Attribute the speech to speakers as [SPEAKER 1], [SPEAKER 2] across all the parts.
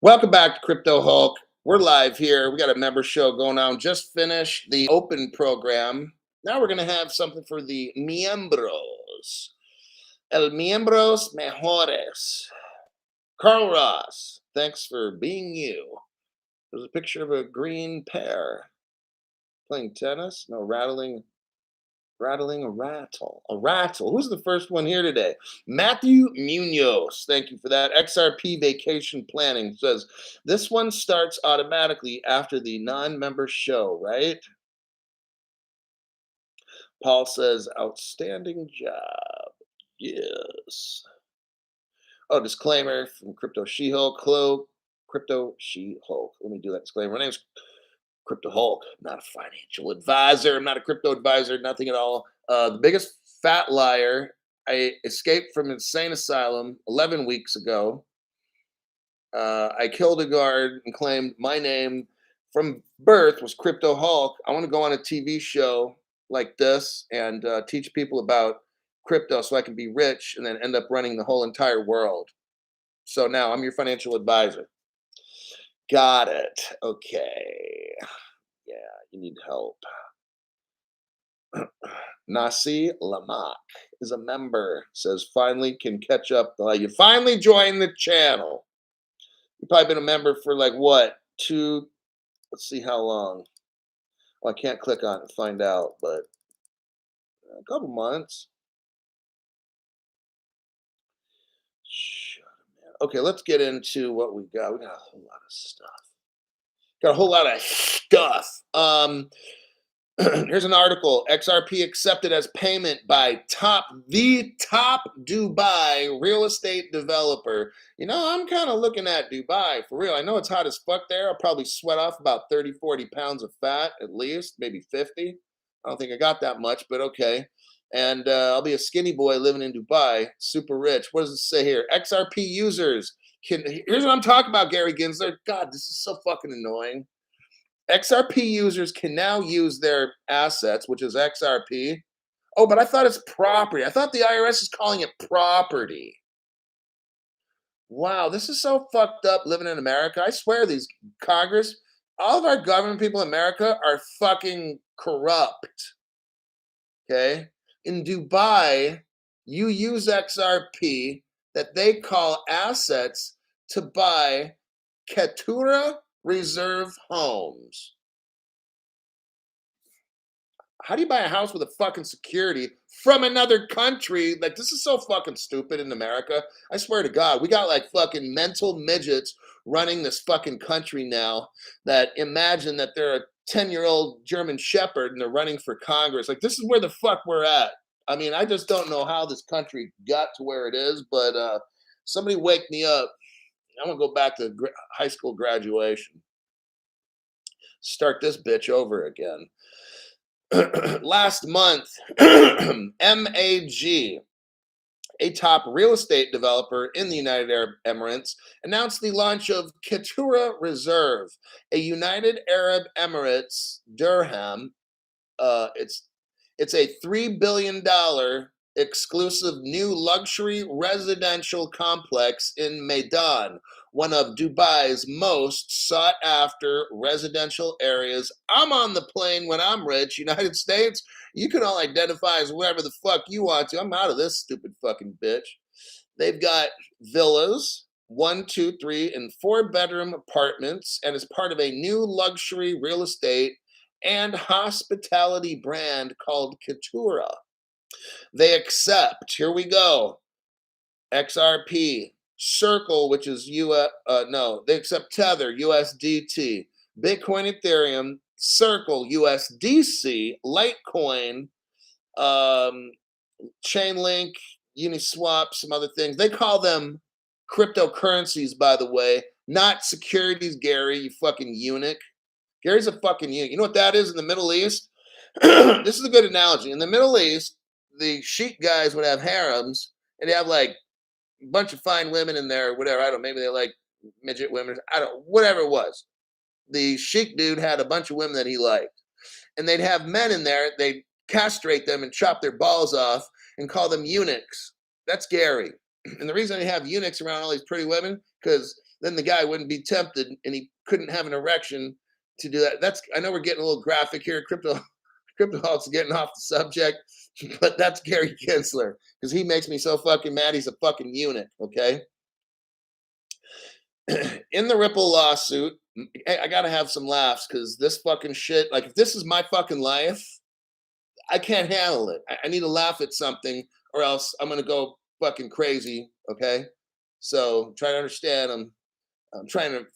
[SPEAKER 1] Welcome back to Crypto Hulk. We're live here. We got a member show going on. Just finished the open program. Now we're going to have something for the miembros. El miembros mejores. Carl Ross, thanks for being you. There's a picture of a green pear playing tennis. No, rattling a rattle. A rattle. Who's the first one here today? Matthew Munoz. Thank you for that. XRP Vacation Planning says this one starts automatically after the non-member show, right? Paul says outstanding job. Yes. Oh, disclaimer from Crypto She-Hulk. Hello, Crypto She-Hulk. Let me do that disclaimer. My name's Crypto Hulk. I'm not a financial advisor. I'm not a crypto advisor. Nothing at all. The biggest fat liar. I escaped from insane asylum 11 weeks ago. I killed a guard and claimed my name from birth was Crypto Hulk. I want to go on a TV show like this and teach people about crypto so I can be rich and then end up running the whole entire world. So now I'm your financial advisor. Got it. Okay. Yeah, you need help. Nasi Lamak is a member. Says finally can catch up. You finally joined the channel. You've probably been a member for like what? Let's see how long. Well, I can't click on it and find out, but a couple months. Shut up, man. Okay, let's get into what we got. We got a whole lot of stuff. Got a whole lot of stuff. Here's an article. XRP accepted as payment by the top Dubai real estate developer. You know, I'm kind of looking at Dubai for real. I know it's hot as fuck there. I'll probably sweat off about 30, 40 pounds of fat at least, maybe 50. I don't think I got that much, but okay. And I'll be a skinny boy living in Dubai, super rich. What does it say here? XRP users here's what I'm talking about, Gary Gensler. God, this is so fucking annoying. XRP users can now use their assets, which is XRP. Oh, but I thought it's property. I thought the IRS is calling it property. Wow, this is so fucked up living in America. I swear these Congress, all of our government people in America are fucking corrupt. Okay? In Dubai, you use XRP that they call assets to buy Keturah Reserve homes. How do you buy a house with a fucking security from another country? Like, this is so fucking stupid in America. I swear to God, we got like fucking mental midgets running this fucking country now that imagine that they're a 10-year-old German Shepherd and they're running for Congress. Like, this is where the fuck we're at. I mean, I just don't know how this country got to where it is, but somebody wake me up. I'm gonna go back to high school graduation. Start this bitch over again. Last month, MAG, a top real estate developer in the United Arab Emirates, announced the launch of Keturah Reserve, a United Arab Emirates dirham. It's a $3 billion exclusive new luxury residential complex in Meydan, one of Dubai's most sought after residential areas. I'm on the plane when I'm rich. United States, you can all identify as whatever the fuck you want to. I'm out of this stupid fucking bitch. They've got villas, 1, 2, 3, and 4-bedroom apartments, and as part of a new luxury real estate and hospitality brand called Keturah. They accept, here we go, XRP, Circle, which is they accept Tether, USDT, Bitcoin, Ethereum, Circle, USDC, Litecoin, Chainlink, Uniswap, some other things. They call them cryptocurrencies, by the way, not securities, Gary, you fucking eunuch. Gary's a fucking eunuch. You know what that is in the Middle East? This is a good analogy. In the Middle East, the sheik guys would have harems, and they have like a bunch of fine women in there, whatever. I don't know, maybe they like midget women. I don't, whatever it was. The sheik dude had a bunch of women that he liked. And they'd have men in there, they'd castrate them and chop their balls off and call them eunuchs. That's Gary. And the reason they have eunuchs around all these pretty women, because then the guy wouldn't be tempted and he couldn't have an erection to do that. That's I know we're getting a little graphic here. Cryptoholics getting off the subject, but that's Gary Gensler because he makes me so fucking mad. He's a fucking eunuch. Okay. In the Ripple lawsuit, I gotta have some laughs because this fucking shit. Like, if this is my fucking life, I can't handle it. I need to laugh at something, or else I'm gonna go fucking crazy. Okay. So try to understand. I'm trying to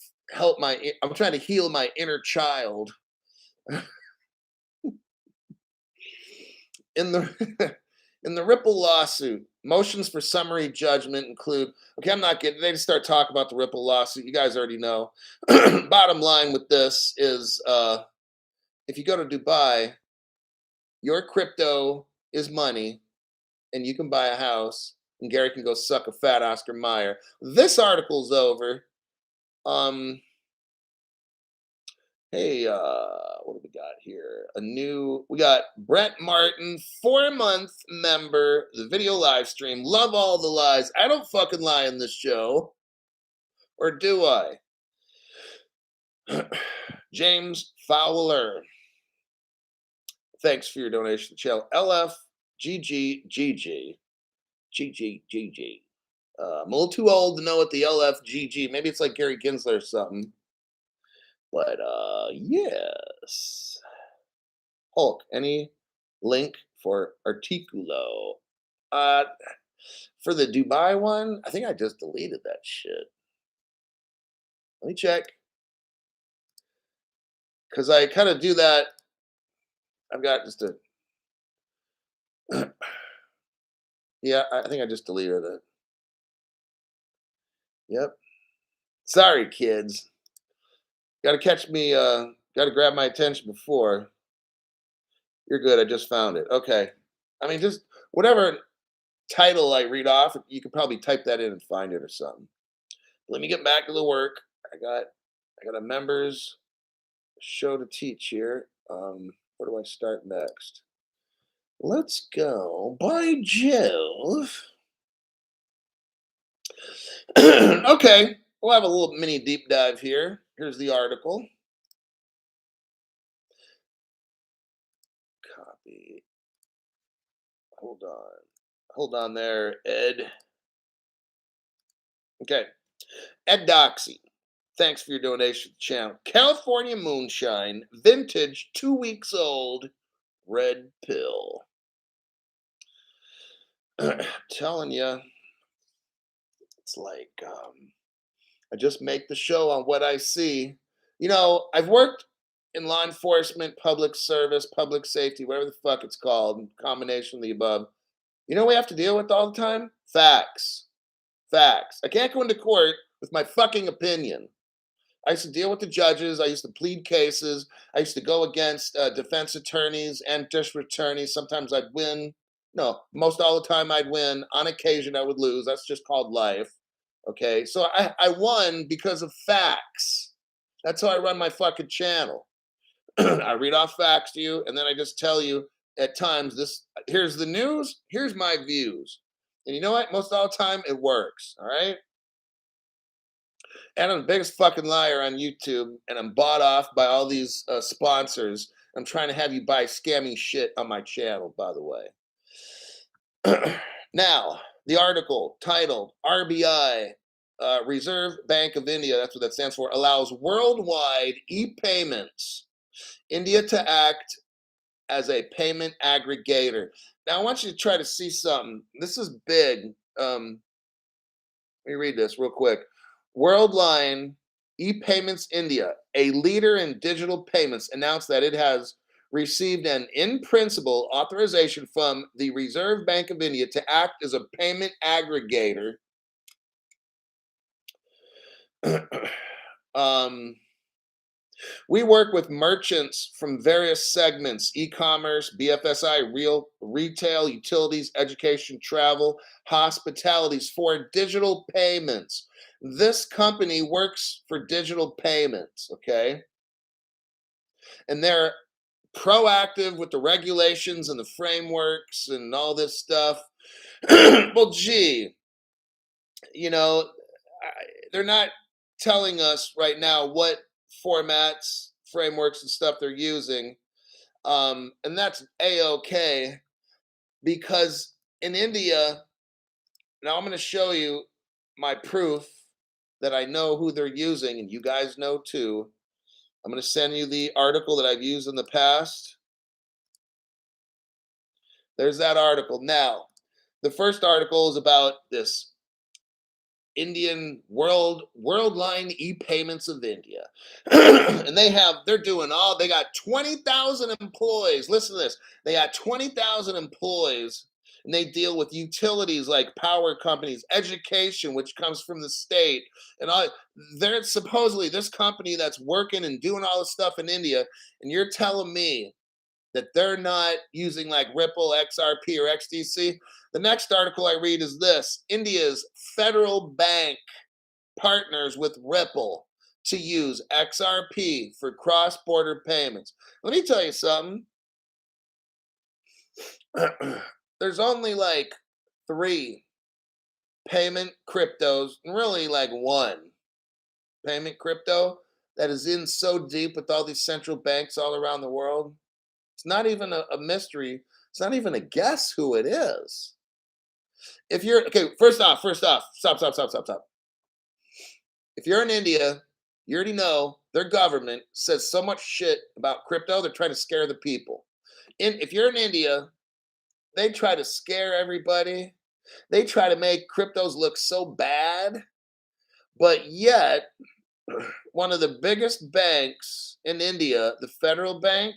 [SPEAKER 1] I'm trying to heal my inner child. In the in the Ripple lawsuit, motions for summary judgment include. Okay, I'm not getting. They just start talking about the Ripple lawsuit. You guys already know. Bottom line with this is, if you go to Dubai, your crypto is money, and you can buy a house, and Gary can go suck a fat Oscar Mayer. This article's over. Hey, what do we got here? We got Brett Martin, 4-month member, the video live stream. Love all the lies. I don't fucking lie in this show. Or do I? James Fowler. Thanks for your donation to the channel. LFGGGG. GGGG. I'm a little too old to know what the LFGG. Maybe it's like Gary Gensler or something. But yes. Hulk, any link for Articulo? For the Dubai one, I think I just deleted that shit. Let me check. Because I kind of do that. I've got just a. Yeah, I think I just deleted it. Yep. Sorry, kids. Got to catch me. Got to grab my attention before. You're good. I just found it. Okay. I mean, just whatever title I read off, you could probably type that in and find it or something. Let me get back to the work. I got a members show to teach here. Where do I start next? Let's go. By Jove. Okay. We'll have a little mini deep dive here. Here's the article. Copy. Hold on. Hold on there, Ed. Okay. Ed Doxy. Thanks for your donation to the channel. California Moonshine, vintage, 2 weeks old, red pill. Telling you, it's like I just make the show on what I see. You know, I've worked in law enforcement, public service, public safety, whatever the fuck it's called, combination of the above. You know what we have to deal with all the time? Facts. Facts. I can't go into court with my fucking opinion. I used to deal with the judges. I used to plead cases. I used to go against defense attorneys and district attorneys. Sometimes I'd win. No, most all the time I'd win. On occasion, I would lose. That's just called life. Okay, so I won because of facts. That's how I run my fucking channel. I read off facts to you, and then I just tell you at times here's the news, here's my views. And you know what? Most all the time, it works. All right. And I'm the biggest fucking liar on YouTube, and I'm bought off by all these sponsors. I'm trying to have you buy scammy shit on my channel, by the way. Now, the article titled RBI, Reserve Bank of India, that's what that stands for, allows worldwide e-payments. India to act as a payment aggregator. Now, I want you to try to see something. This is big. Let me read this real quick. Worldline ePayments India, a leader in digital payments, announced that it has received an in-principle authorization from the Reserve Bank of India to act as a payment aggregator. We work with merchants from various segments: e-commerce, BFSI, retail, utilities, education, travel, hospitalities for digital payments. This company works for digital payments, okay? And they're proactive with the regulations and the frameworks and all this stuff. Well, gee, you know, they're not telling us right now what formats, frameworks, and stuff they're using. And that's A-OK, because in India, now I'm going to show you my proof that I know who they're using, and you guys know too. I'm going to send you the article that I've used in the past. There's that article. Now, the first article is about this Indian world line e-payments of India. And they got 20,000 employees. Listen to this. They got 20,000 employees, and they deal with utilities like power companies, education, which comes from the state. And they're supposedly this company that's working and doing all this stuff in India. And you're telling me that they're not using like Ripple, XRP, or XDC. The next article I read is this: India's federal bank partners with Ripple to use XRP for cross-border payments. Let me tell you something. There's only like 3 payment cryptos, really like 1 payment crypto that is in so deep with all these central banks all around the world. It's not even a mystery. It's not even a guess who it is. If you're okay, first off, stop. If you're in India, you already know their government says so much shit about crypto, they're trying to scare the people. If you're in India, they try to scare everybody. They try to make cryptos look so bad, but yet one of the biggest banks in India, the federal bank,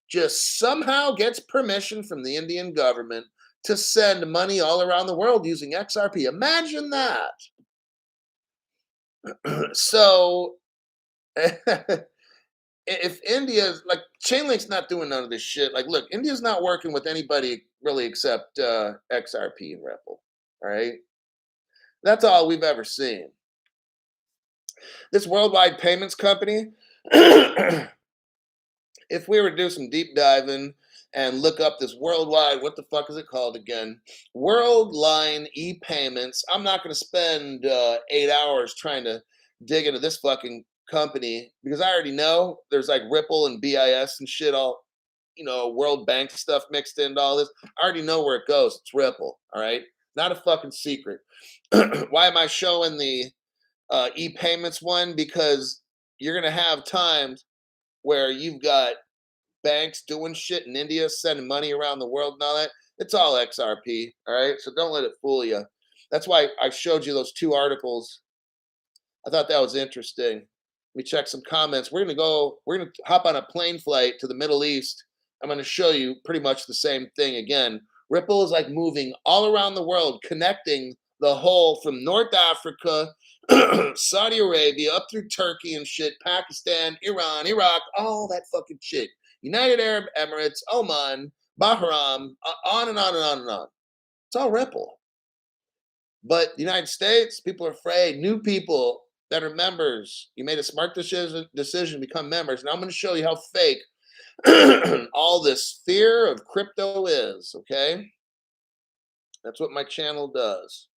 [SPEAKER 1] just somehow gets permission from the Indian government to send money all around the world using XRP. Imagine that. So if India's like Chainlink's not doing none of this shit. Like, look, India's not working with anybody really except XRP and Ripple. All right. That's all we've ever seen. This worldwide payments company, if we were to do some deep diving and look up this worldwide, what the fuck is it called again? Worldline e-payments. I'm not going to spend 8 hours trying to dig into this fucking company because I already know there's like Ripple and BIS and shit, all, World Bank stuff mixed into all this. I already know where it goes. It's Ripple. All right. Not a fucking secret. Why am I showing the e-payments one? Because you're going to have times where you've got banks doing shit in India, sending money around the world and all that. It's all XRP. All right. So don't let it fool you. That's why I showed you those 2 articles. I thought that was interesting. Let me check some comments. We're going to hop on a plane flight to the Middle East. I'm going to show you pretty much the same thing again. Ripple is like moving all around the world, connecting the whole from North Africa, Saudi Arabia, up through Turkey and shit, Pakistan, Iran, Iraq, all that fucking shit. United Arab Emirates, Oman, Bahrain, on and on and on and on. It's all Ripple. But the United States, people are afraid. New people that are members, you made a smart decision to become members. Now I'm going to show you how fake all this fear of crypto is, okay? That's what my channel does.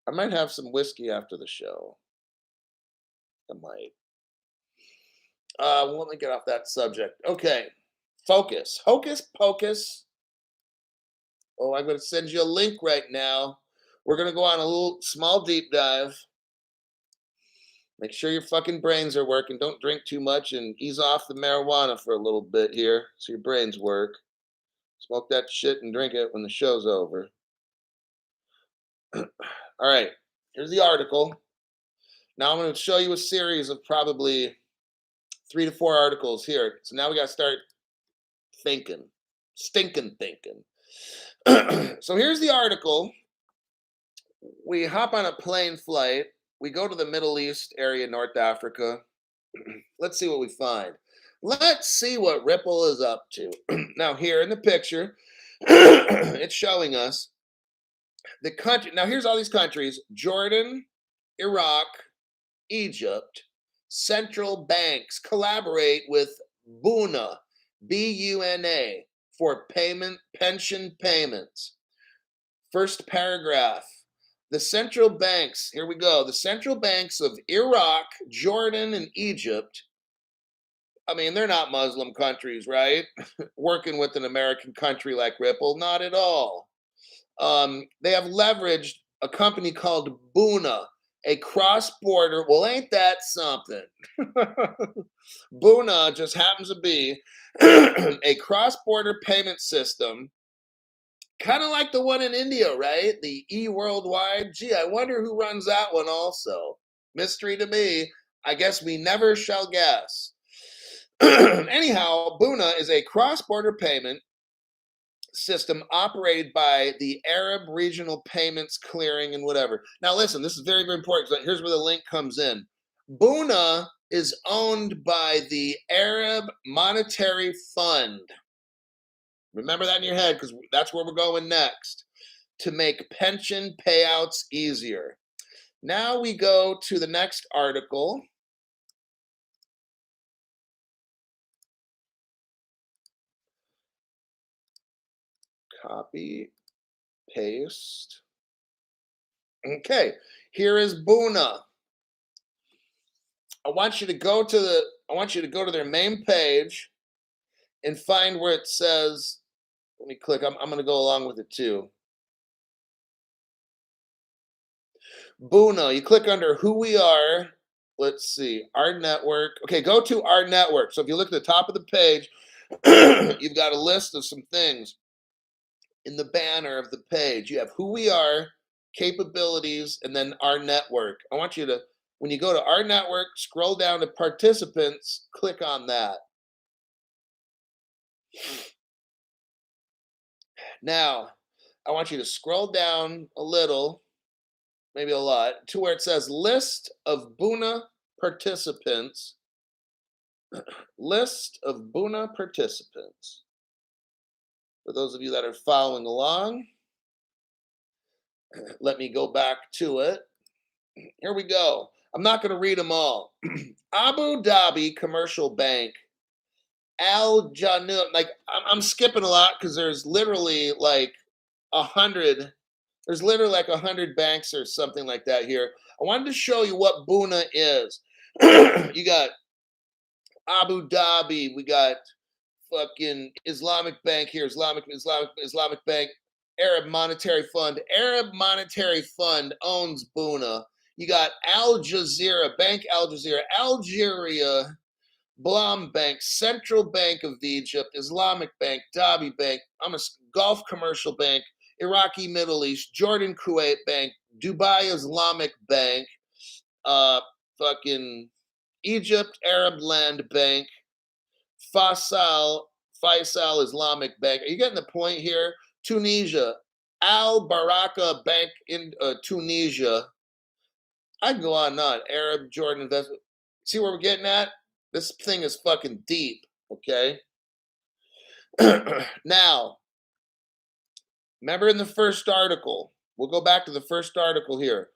[SPEAKER 1] I might have some whiskey after the show. I might. Let me get off that subject. Okay, focus. Hocus pocus. Oh, I'm going to send you a link right now. We're going to go on a little small deep dive. Make sure your fucking brains are working. Don't drink too much and ease off the marijuana for a little bit here so your brains work. Smoke that shit and drink it when the show's over. All right, here's the article. Now I'm going to show you a series of probably 3 to 4 articles here. So now we got to start thinking, stinking thinking. So here's the article. We hop on a plane flight. We go to the Middle East area, North Africa. Let's see what we find. Let's see what Ripple is up to. Now here in the picture, it's showing us the country. Now here's all these countries: Jordan, Iraq, Egypt. Central banks collaborate with Buna, B-U-N-A, for pension payments. First paragraph. The central banks, here we go. The central banks of Iraq, Jordan, and Egypt. I mean, they're not Muslim countries, right? Working with an American country like Ripple, not at all. They have leveraged a company called Buna, a cross-border. Well, ain't that something? Buna just happens to be a cross-border payment system, kind of like the one in India, right? The e-worldwide. Gee, I wonder who runs that one also. Mystery to me. I guess we never shall guess. Anyhow, Buna is a cross-border payment system operated by the Arab Regional Payments Clearing and whatever. Now, listen, this is very, very important. So here's where the link comes in. Buna is owned by the Arab Monetary Fund. Remember that in your head, because that's where we're going next, to make pension payouts easier. Now we go to the next article. Copy, paste. Okay, here is Buna. I want you to go to their main page and find where it says, let me click. I'm going to go along with it too. Buna, you click under who we are. Let's see, our network. Okay, go to our network. So if you look at the top of the page, you've got a list of some things in the banner of the page. You have who we are, capabilities, and then our network. I want you to, when you go to our network, scroll down to participants, click on that. Now, I want you to scroll down a little, maybe a lot, to where it says list of Buna participants. List of Buna participants. For those of you that are following along, let me go back to it. Here we go. I'm not going to read them all. Abu Dhabi Commercial Bank, Al Janu. Like I'm skipping a lot because there's literally like 100. There's literally like 100 banks or something like that here. I wanted to show you what Buna is. You got Abu Dhabi. We got fucking Islamic Bank here. Islamic Bank. Arab Monetary Fund. Arab Monetary Fund owns Buna. You got Al Jazeera, Bank Al Jazeera, Algeria, Blam Bank, Central Bank of Egypt, Islamic Bank, Dhabi Bank, Gulf Commercial Bank, Iraqi Middle East, Jordan Kuwait Bank, Dubai Islamic Bank, fucking Egypt Arab Land Bank, Faisal Islamic Bank. Are you getting the point here? Tunisia, Al Baraka Bank in Tunisia. I can go on and on. Arab Jordan Investment. See where we're getting at? This thing is fucking deep, okay? Now, remember in the first article, we'll go back to the first article here.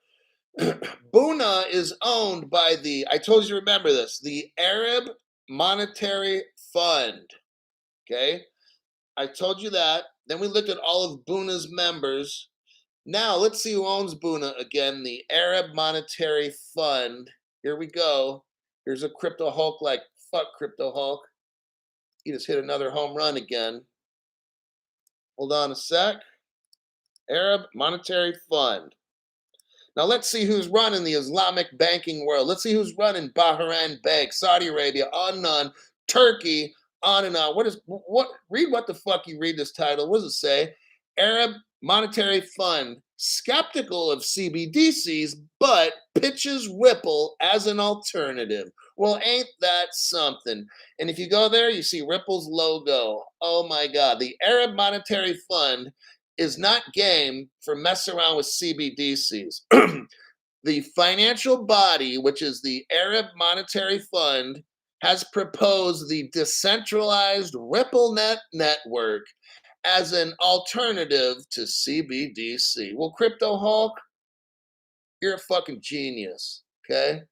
[SPEAKER 1] Buna is owned by I told you to remember this, the Arab Monetary Fund, okay? I told you that. Then we looked at all of Buna's members. Now, let's see who owns Buna again, the Arab Monetary Fund. Here we go. Here's a Crypto Hulk like, fuck Crypto Hulk. He just hit another home run again. Hold on a sec. Arab Monetary Fund. Now, let's see who's running the Islamic banking world. Let's see who's running Bahrain Bank, Saudi Arabia, on and on, Turkey, on and on. Read what the fuck you read this title. What does it say? Arab Monetary Fund, skeptical of CBDCs, but pitches Ripple as an alternative. Well, ain't that something? And if you go there, you see Ripple's logo. Oh my God. The Arab Monetary Fund is not game for messing around with CBDCs. The financial body, which is the Arab Monetary Fund, has proposed the decentralized RippleNet network as an alternative to CBDC. Well, Crypto Hulk, you're a fucking genius, okay?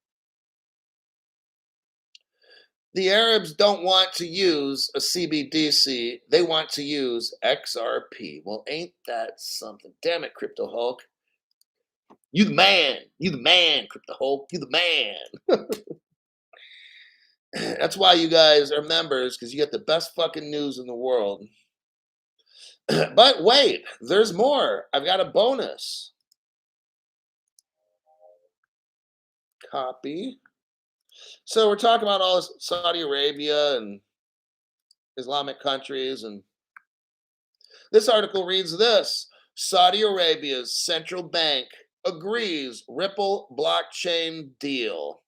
[SPEAKER 1] The Arabs don't want to use a CBDC. They want to use XRP. Well, ain't that something? Damn it, Crypto Hulk. You the man. You the man, Crypto Hope. You the man. That's why you guys are members, because you get the best fucking news in the world. But wait, there's more. I've got a bonus. Copy. So we're talking about all this Saudi Arabia and Islamic countries, and this article reads this: Saudi Arabia's central bank agrees Ripple blockchain deal.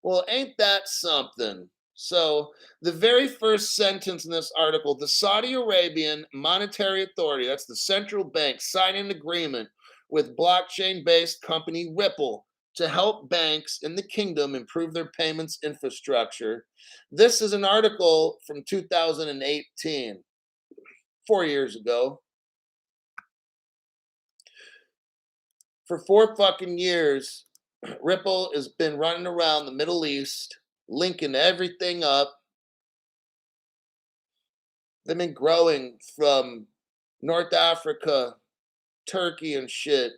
[SPEAKER 1] Well, ain't that something? So, the very first sentence in this article, the Saudi Arabian Monetary Authority, that's the central bank, signed an agreement with blockchain based company Ripple to help banks in the kingdom improve their payments infrastructure. This is an article from 2018, 4 years ago. For 4 fucking years, Ripple has been running around the Middle East, linking everything up. They've been growing from North Africa, Turkey and shit,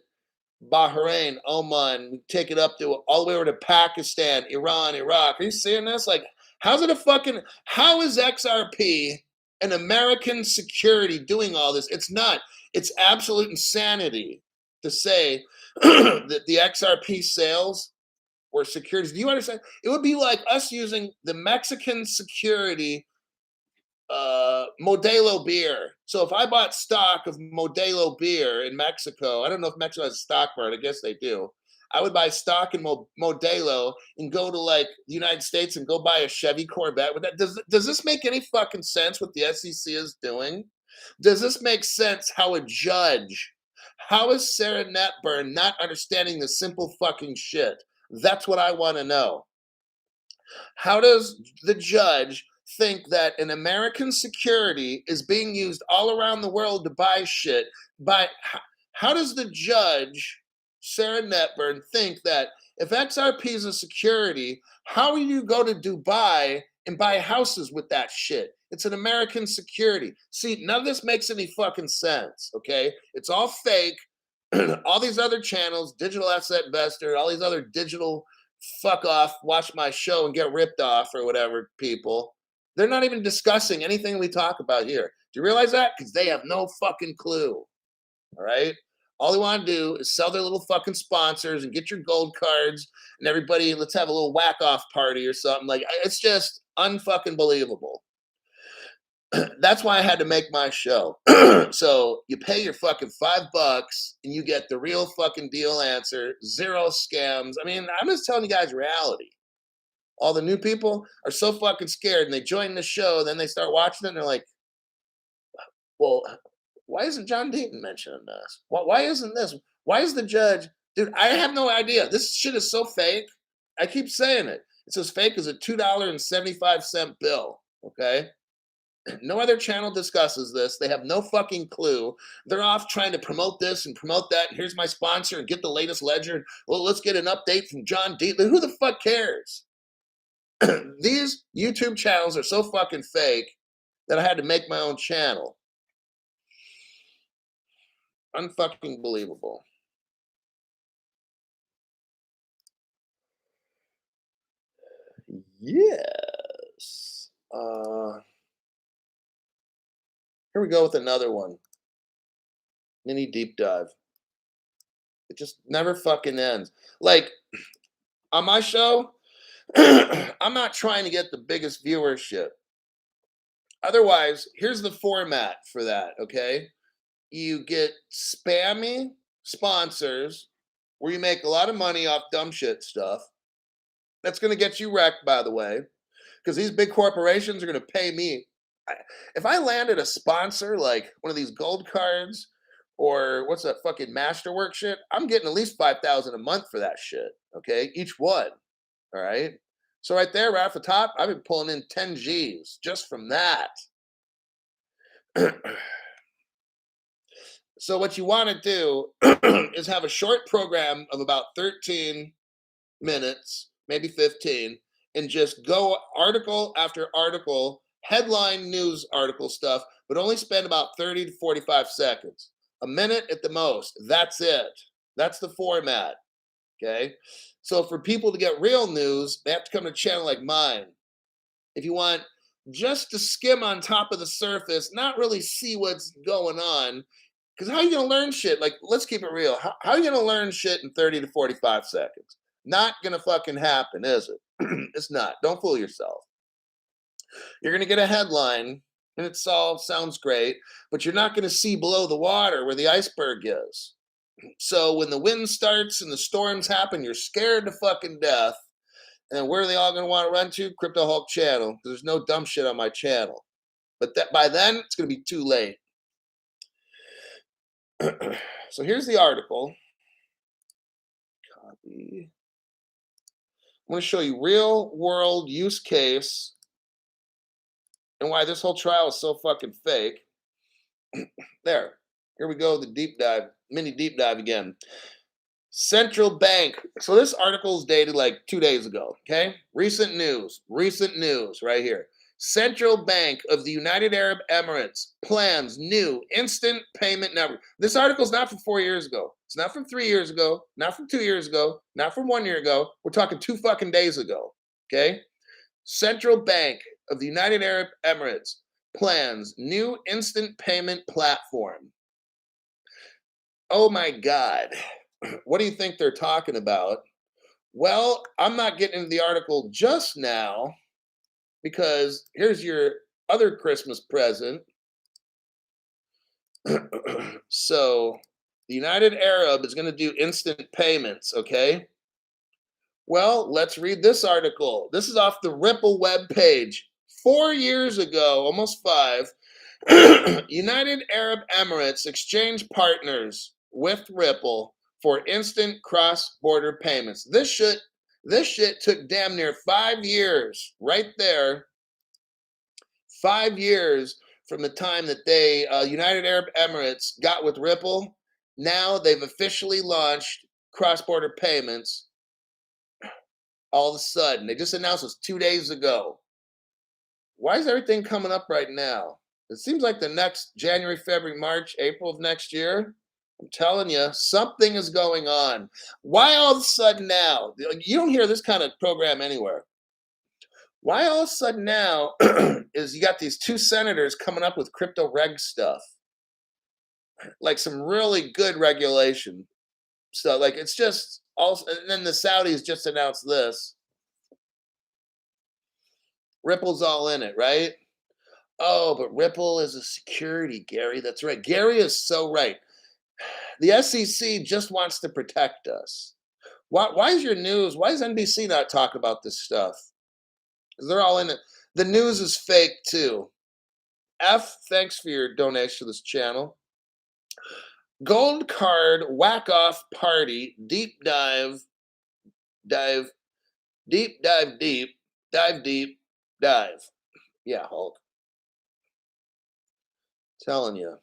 [SPEAKER 1] Bahrain, Oman, take it up to all the way over to Pakistan, Iran, Iraq. Are you seeing this? Like, how is XRP an American security doing all this? It's not. It's absolute insanity to say that the XRP sales or securities. Do you understand? It would be like us using the Mexican security Modelo beer. So if I bought stock of Modelo beer in Mexico, I don't know if Mexico has a stock market. I guess they do. I would buy stock in Modelo and go to like the United States and go buy a Chevy Corvette. With that, does this make any fucking sense? What the SEC is doing? Does this make sense? How a judge? How is Sarah Netburn not understanding the simple fucking shit? That's what I want to know. How does the judge think that an American security is being used all around the world to buy shit? How does the judge, Sarah Netburn, think that if XRP is a security, how do you go to Dubai and buy houses with that shit? It's an American security. See, none of this makes any fucking sense, okay? It's all fake. All these other channels, Digital Asset Investor, all these other digital fuck off, watch my show and get ripped off or whatever people, they're not even discussing anything we talk about here. Do you realize that? Because they have no fucking clue. All right? All they want to do is sell their little fucking sponsors and get your gold cards and everybody, let's have a little whack off party or something. Like, it's just unfucking believable. That's why I had to make my show. So you pay your fucking $5 and you get the real fucking deal answer, zero scams. I mean, I'm just telling you guys reality. All the new people are so fucking scared and they join the show, then they start watching it and they're like, well, why isn't John Deaton mentioning this? Why isn't this? Why is the judge? Dude, I have no idea. This shit is so fake. I keep saying it. It's as fake as a $2.75 bill, okay? No other channel discusses this. They have no fucking clue. They're off trying to promote this and promote that. And here's my sponsor and get the latest ledger. Well, let's get an update from John Deaton. Who the fuck cares? These YouTube channels are so fucking fake that I had to make my own channel. Unfucking believable. Yes. Here we go with another one. Mini deep dive. It just never fucking ends. Like, on my show, I'm not trying to get the biggest viewership. Otherwise, here's the format for that, okay? You get spammy sponsors where you make a lot of money off dumb shit stuff. That's going to get you wrecked, by the way, because these big corporations are going to pay me. If I landed a sponsor like one of these gold cards or what's that fucking masterwork shit, I'm getting at least $5,000 a month for that shit, okay? Each one, all right? So right there, right off the top, I've been pulling in 10 G's just from that. So what you want to do is have a short program of about 13 minutes, maybe 15, and just go article after article, headline news article stuff, but only spend about 30 to 45 seconds. A minute at the most. That's it. That's the format. Okay. So for people to get real news, they have to come to a channel like mine. If you want just to skim on top of the surface, not really see what's going on, because how are you going to learn shit? Like, let's keep it real. How are you going to learn shit in 30 to 45 seconds? Not going to fucking happen, is it? It's not. Don't fool yourself. You're going to get a headline, and it all sounds great, but you're not going to see below the water where the iceberg is. So when the wind starts and the storms happen, you're scared to fucking death. And where are they all going to want to run to? Crypto Hulk channel. There's no dumb shit on my channel. But that by then, it's going to be too late. So here's the article. Copy. I'm going to show you real world use case and why this whole trial is so fucking fake. There. Here we go. The deep dive, mini deep dive again. Central bank. So this article is dated like 2 days ago. Okay. Recent news right here. Central Bank of the United Arab Emirates plans new instant payment network. This article is not from 4 years ago. It's not from 3 years ago, not from 2 years ago, not from 1 year ago. We're talking 2 fucking days ago. Okay. Central Bank of the United Arab Emirates plans new instant payment platform. Oh my God. What do you think they're talking about? Well, I'm not getting into the article just now because here's your other Christmas present. So the United Arab is going to do instant payments, okay? Well, let's read this article. This is off the Ripple webpage. 4 years ago, almost 5, United Arab Emirates exchange partners with Ripple for instant cross-border payments. This shit took damn near 5 years, right there. 5 years from the time that they, United Arab Emirates, got with Ripple. Now they've officially launched cross-border payments. All of a sudden, they just announced this 2 days ago. Why is everything coming up right now? It seems like the next January, February, March, April of next year. I'm telling you, something is going on. Why all of a sudden now? You don't hear this kind of program anywhere. Why all of a sudden now is you got these 2 senators coming up with crypto reg stuff, like some really good regulation. So like it's just also, and then the Saudis just announced this. Ripple's all in it, right? Oh, but Ripple is a security, Gary. That's right. Gary is so right. The SEC just wants to protect us. Why is your news? Why does NBC not talk about this stuff? Because they're all in it. The news is fake too. Thanks for your donation to this channel. Gold card whack off party deep dive. Yeah, Hulk. Telling you.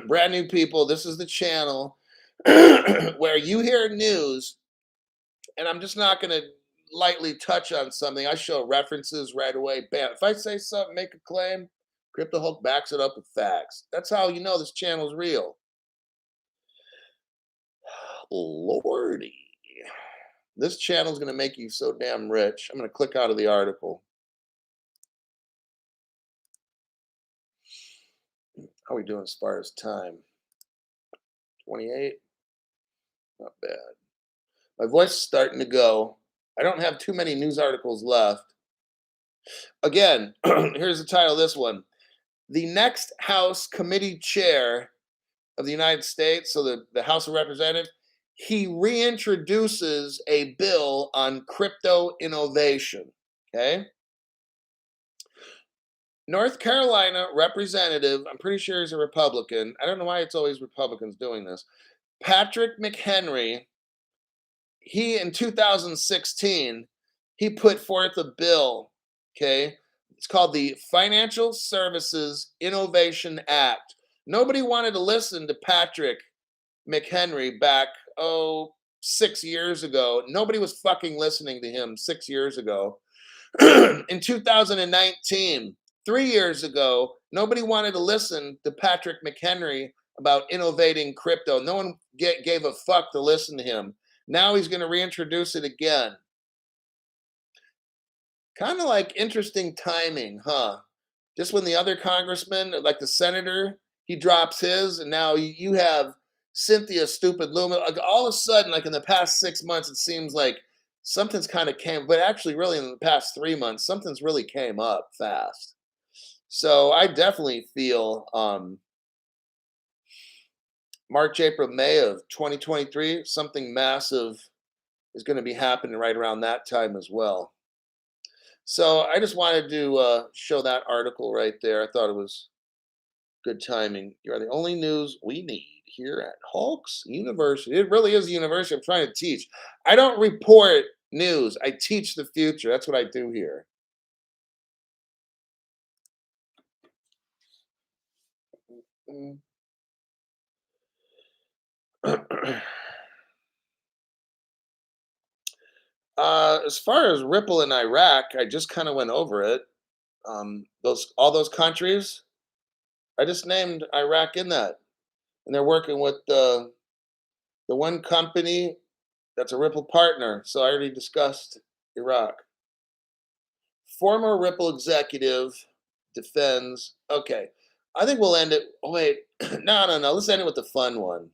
[SPEAKER 1] Brand new people, this is the channel where you hear news, and I'm just not going to lightly touch on something. I show references right away. Bam. If I say something, make a claim, Crypto Hulk backs it up with facts. That's how you know this channel's real. Lordy. This channel's going to make you so damn rich. I'm going to click out of the article. How are we doing as far as time? 28? Not bad. My voice is starting to go. I don't have too many news articles left. Again, here's the title of this one. The next House Committee Chair of the United States, so the House of Representatives, he reintroduces a bill on crypto innovation, okay? North Carolina representative, I'm pretty sure he's a Republican. I don't know why it's always Republicans doing this. Patrick McHenry, he in 2016, he put forth a bill, okay? It's called the Financial Services Innovation Act. Nobody wanted to listen to Patrick McHenry back, 6 years ago. Nobody was fucking listening to him 6 years ago. In 2019, 3 years ago, nobody wanted to listen to Patrick McHenry about innovating crypto. No one gave a fuck to listen to him. Now he's going to reintroduce it again. Kind of like interesting timing, huh? Just when the other congressman, like the senator, he drops his, and now you have Cynthia Stupid Luma. Like all of a sudden, like in the past 6 months, it seems like something's kind of came, but actually, really in the past 3 months, something's really came up fast. So I definitely feel March, April, May of 2023, something massive is going to be happening right around that time as well. So I just wanted to show that article right there. I thought it was good timing. You are the only news we need here at Hulk's University. It really is a university. I'm trying to teach. I don't report news. I teach the future. That's what I do here. Mm. As far as Ripple in Iraq, I just kind of went over it. Those all those countries, I just named Iraq in that, and they're working with the one company that's a Ripple partner. So I already discussed Iraq. Former Ripple executive defends. Okay, I think we'll end it. Oh wait, no. Let's end it with the fun one.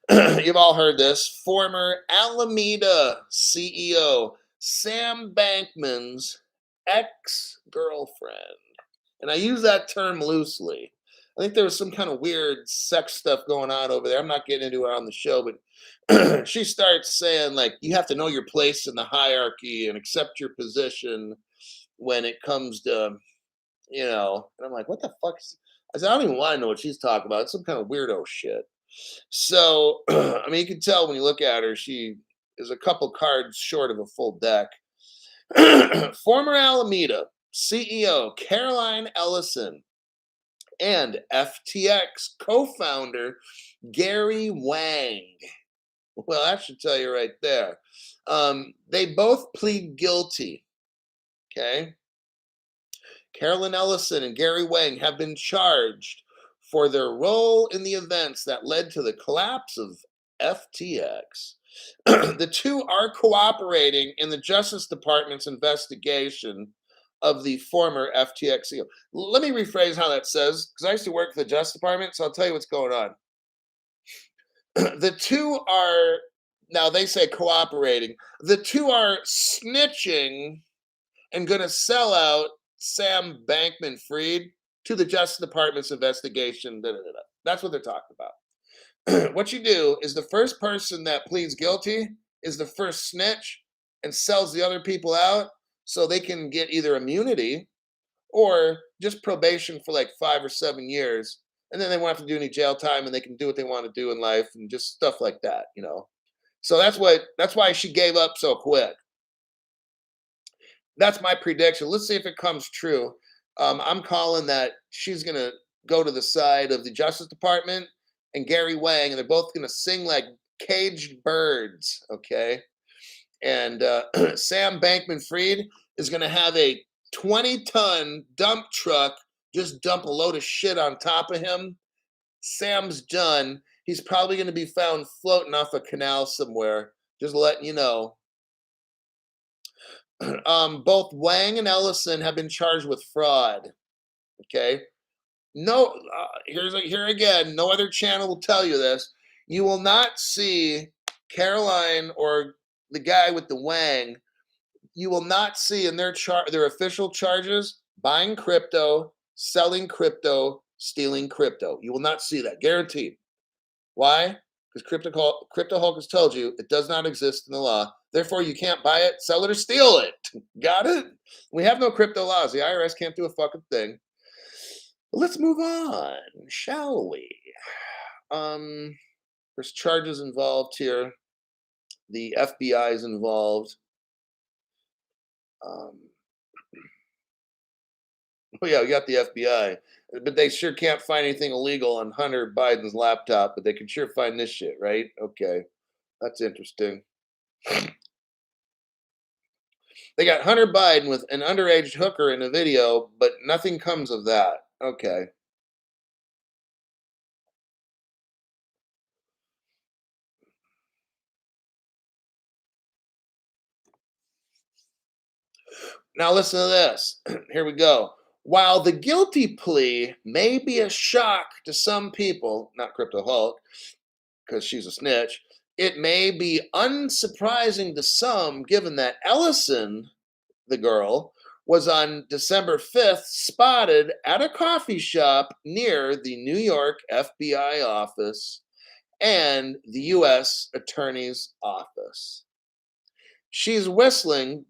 [SPEAKER 1] You've all heard this. Former Alameda CEO Sam Bankman's ex girlfriend. And I use that term loosely. I think there was some kind of weird sex stuff going on over there. I'm not getting into it on the show, but she starts saying, like, you have to know your place in the hierarchy and accept your position when it comes to, and I'm like, what the fuck? I said, I don't even want to know what she's talking about. It's some kind of weirdo shit. So, I mean, you can tell when you look at her, she is a couple cards short of a full deck. Former Alameda CEO Caroline Ellison and FTX co founder Gary Wang. Well, that should tell you right there. They both plead guilty. Okay. Carolyn Ellison and Gary Wang have been charged for their role in the events that led to the collapse of FTX. The two are cooperating in the Justice Department's investigation of the former FTX CEO. Let me rephrase how that says, because I used to work for the Justice Department, so I'll tell you what's going on. The two are, now they say cooperating, the two are snitching and going to sell out Sam Bankman Fried to the Justice Department's investigation. Da, da, da, da. That's what they're talking about. What you do is the first person that pleads guilty is the first snitch and sells the other people out so they can get either immunity or just probation for like 5 or 7 years. And then they won't have to do any jail time and they can do what they want to do in life and just stuff like that. So that's why she gave up so quick. That's my prediction. Let's see if it comes true. I'm calling that she's going to go to the side of the Justice Department and Gary Wang, and they're both going to sing like caged birds, okay? And Sam Bankman Fried is going to have a 20-ton dump truck just dump a load of shit on top of him. Sam's done. He's probably going to be found floating off a canal somewhere, just letting you know. Both Wang and Ellison have been charged with fraud. Okay. No, here again. No other channel will tell you this. You will not see Caroline or the guy with the Wang. You will not see in their official charges buying crypto, selling crypto, stealing crypto. You will not see that, guaranteed. Why? Because Crypto Hulk has told you it does not exist in the law. Therefore, you can't buy it, sell it, or steal it. Got it? We have no crypto laws. The IRS can't do a fucking thing. But let's move on, shall we? There's charges involved here. The FBI is involved. Oh yeah, we got the FBI. But they sure can't find anything illegal on Hunter Biden's laptop, but they can sure find this shit, right? Okay. That's interesting. They got Hunter Biden with an underage hooker in a video, but nothing comes of that. Okay. Now listen to this. Here we go. While the guilty plea may be a shock to some people, not Crypto Hulk, because she's a snitch, it may be unsurprising to some given that Ellison, the girl, was on December 5th spotted at a coffee shop near the New York FBI office and the U.S. Attorney's Office. She's whistling.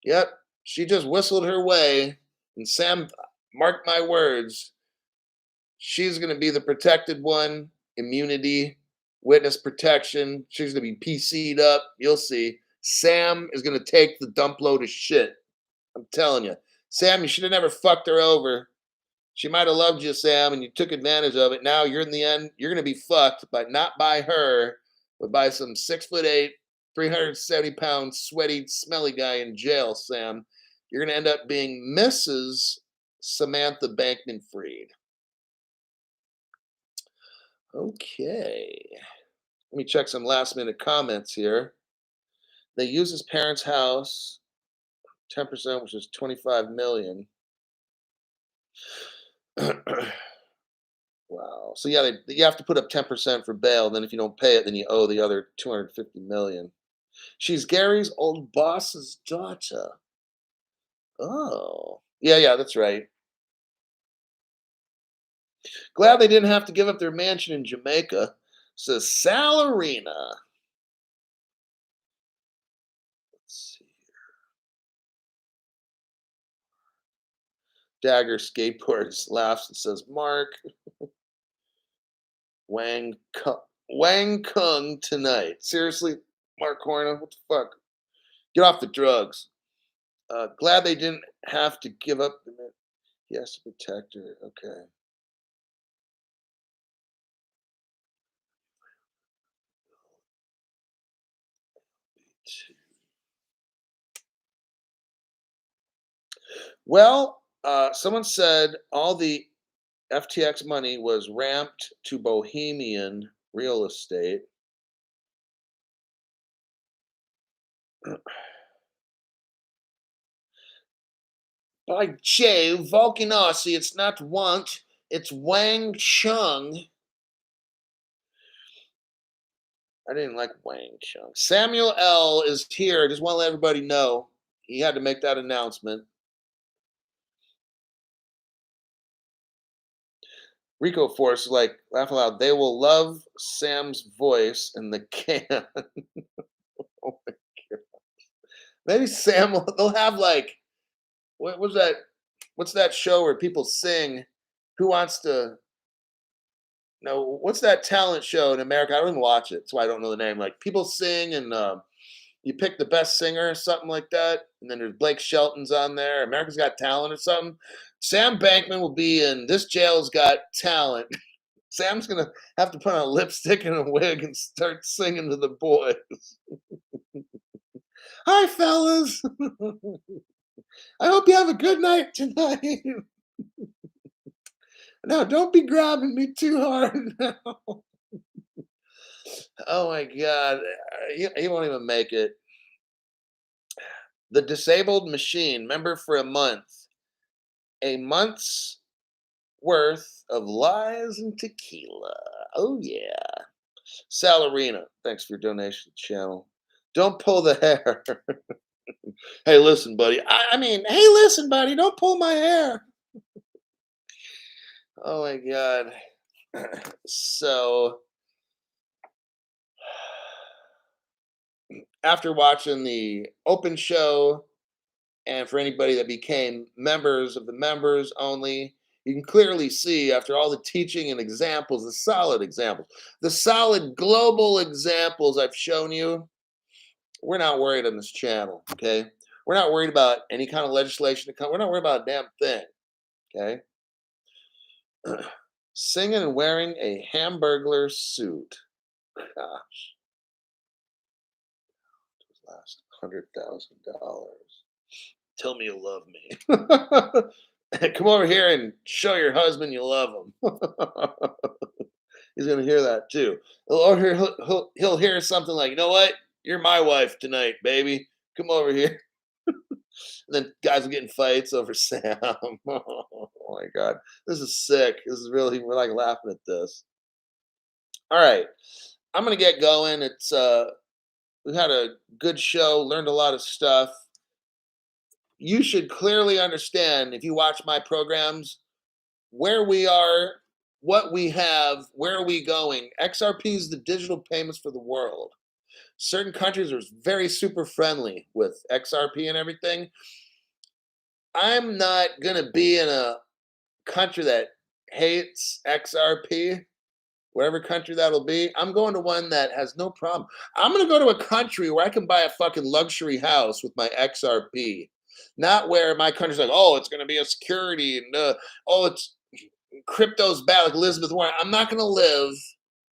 [SPEAKER 1] Yep, she just whistled her way. And Sam, mark my words, she's going to be the protected one, immunity, witness protection. She's going to be PC'd up. You'll see. Sam is going to take the dump load of shit. I'm telling you. Sam, you should have never fucked her over. She might have loved you, Sam, and you took advantage of it. Now you're in the end, you're going to be fucked, but not by her, but by some 6'8", 370-pound, sweaty, smelly guy in jail, Sam. You're going to end up being Mrs. Samantha Bankman Fried. Okay. Let me check some last minute comments here. They use his parents' house, 10%, which is 25 million. Wow. So yeah, you have to put up 10% for bail. Then if you don't pay it, then you owe the other 250 million. She's Gary's old boss's daughter. Oh. Yeah, that's right. Glad they didn't have to give up their mansion in Jamaica, says Salarina. Let's see. Dagger skateboards laughs and says, Mark, Wang Kung tonight. Seriously, Mark Horner, what the fuck? Get off the drugs. Glad they didn't have to give up. He has to protect her. Okay. Well, someone said all the FTX money was ramped to Bohemian real estate. By Jove, Vulcan Aussie, it's not want, it's Wang Chung. I didn't like Wang Chung. Samuel L. is here. I just want to let everybody know he had to make that announcement. Rico Force is like, laugh aloud. They will love Sam's voice in the can. Oh my God. Maybe Sam will, they'll have like, what was that? What's that show where people sing? Who wants to? No, what's that talent show in America? I don't even watch it. That's why I don't know the name. Like people sing and you pick the best singer or something like that. And then there's Blake Shelton's on there. America's Got Talent or something. Sam Bankman will be in This Jail's Got Talent. Sam's going to have to put on a lipstick and a wig and start singing to the boys. Hi, fellas. I hope you have a good night tonight. No, don't be grabbing me too hard now. Oh my God. He won't even make it. The Disabled Machine, member for a month. A month's worth of lies and tequila. Oh, yeah. Salarina, thanks for your donation to the channel. Don't pull the hair. Hey, listen, buddy. Hey, listen, buddy. Don't pull my hair. Oh, my God. So, after watching the open show, and for anybody that became members of the members only, you can clearly see after all the teaching and examples, the solid global examples I've shown you, we're not worried on this channel, okay? We're not worried about any kind of legislation to come. We're not worried about a damn thing, okay? Singing and wearing a Hamburglar suit. Gosh. Last $100,000. Tell me you love me. Come over here and show your husband you love him. He's gonna hear that too. Or he'll hear something like, you know what? You're my wife tonight, baby. Come over here. And then guys are getting fights over Sam. Oh my god, this is sick. This is really we're like laughing at this. All right, I'm gonna get going. We had a good show, learned a lot of stuff. You should clearly understand if you watch my programs where we are, what we have, where are we going. XRP is the digital payments for the world. Certain countries are very super friendly with XRP and everything. I'm not gonna be in a country that hates XRP, whatever country that'll be. I'm going to one that has no problem. I'm going to go to a country where I can buy a fucking luxury house with my XRP, not where my country's like, oh, it's going to be a security and oh, it's crypto's bad, like Elizabeth Warren. I'm not going to live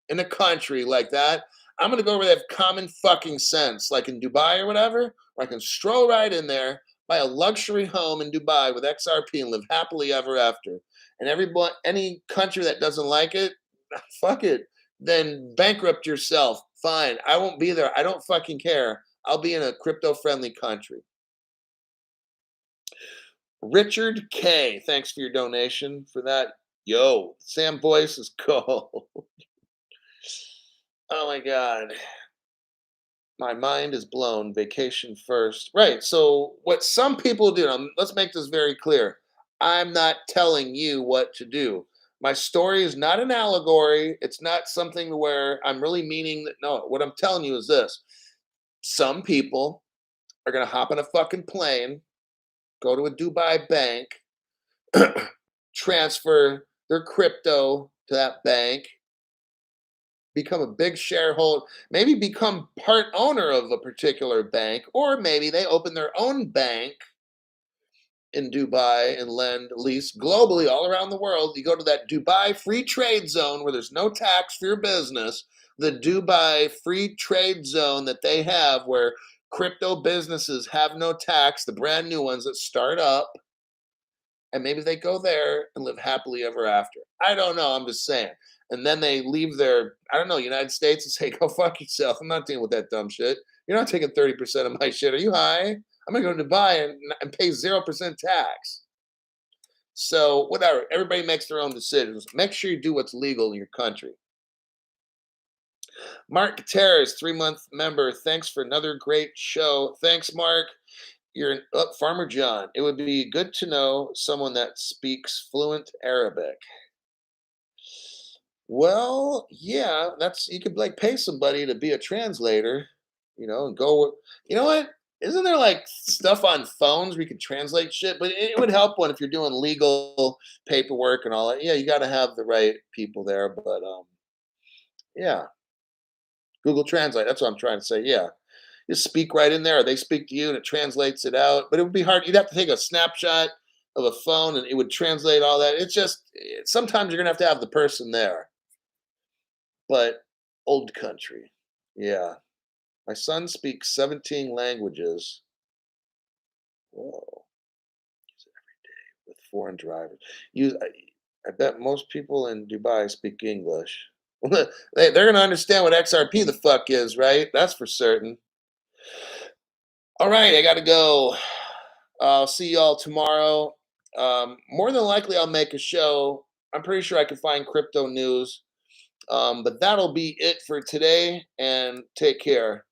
[SPEAKER 1] in a country like that. I'm going to go where they have common fucking sense, like in Dubai or whatever, where I can stroll right in there, buy a luxury home in Dubai with XRP and live happily ever after. And everyone, any country that doesn't like it, fuck it. Then bankrupt yourself. Fine. I won't be there. I don't fucking care. I'll be in a crypto friendly country. Richard K. Thanks for your donation for that. Yo, Sam Boyce is cool. Oh my God. My mind is blown. Vacation first. Right. So, what some people do, let's make this very clear. I'm not telling you what to do. My story is not an allegory. It's not something where I'm really meaning that. No, what I'm telling you is this: some people are going to hop on a fucking plane, go to a Dubai bank, transfer their crypto to that bank, become a big shareholder, maybe become part owner of a particular bank, or maybe they open their own bank in Dubai and lend lease globally all around the world. You go to that Dubai free trade zone where there's no tax for your business, the Dubai free trade zone that they have where crypto businesses have no tax, the brand new ones that start up, and maybe they go there and live happily ever after. I don't know. I'm just saying. And then they leave their, I don't know, United States and say, go fuck yourself. I'm not dealing with that dumb shit. You're not taking 30% of my shit. Are you high? I'm going to go to Dubai and pay 0% tax. So, whatever. Everybody makes their own decisions. Make sure you do what's legal in your country. Mark Gutierrez, 3-month member. Thanks for another great show. Thanks, Mark. You're an Farmer John. It would be good to know someone that speaks fluent Arabic. Well, yeah, that's you could like pay somebody to be a translator, and go. You know what? Isn't there like stuff on phones where you can translate shit? But it would help one if you're doing legal paperwork and all that. Yeah, you got to have the right people there. But yeah, Google Translate. That's what I'm trying to say. Yeah, you speak right in there. They speak to you and it translates it out. But it would be hard. You'd have to take a snapshot of a phone and it would translate all that. It's just sometimes you're gonna have to have the person there. But old country. Yeah. My son speaks 17 languages. Whoa. Use it every day with foreign drivers. I bet most people in Dubai speak English. They're going to understand what XRP the fuck is, right? That's for certain. All right, I got to go. I'll see y'all tomorrow. More than likely, I'll make a show. I'm pretty sure I can find crypto news. But that'll be it for today, and take care.